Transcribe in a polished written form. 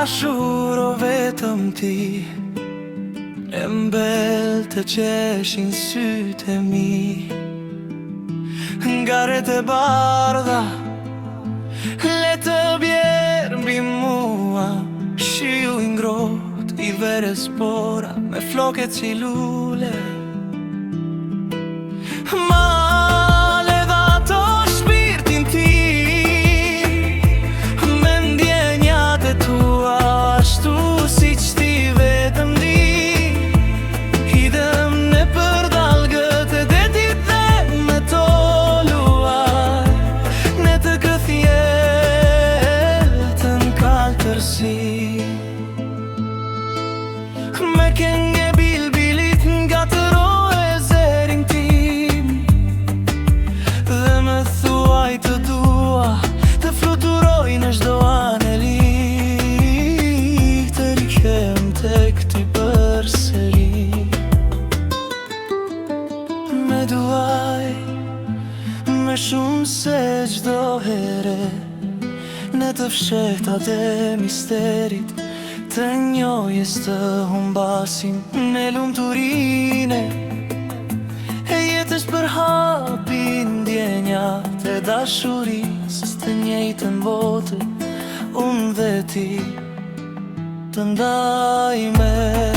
dashur o vetëm ti, e mbel të qeshin sytë e mi. Nga rret e bardha le të bjerë mbi mua, shiu i ngrohtë i verës bora me floket si lule. Male dha ato shpirtin ti, me ndjenjat e tua ashtu siç ti vetëm di. Hidhem në përdalgët e detit dhe me to luaj, ne të këthjeltën kaltërsi. Me këngë bilbilit nga të rohe zerin tim, dhe me thuaj të dua, të fluturoj në çdo aneli, të rikem tek ty përsëri. Me duaj, me shumë se çdo here, në të fshehtat e misterit, të njohjes të humbasim me lumturine e jetës për hapin ndjenjat e dashurisë të njëjtën botë, unë dhe ti të ndajme.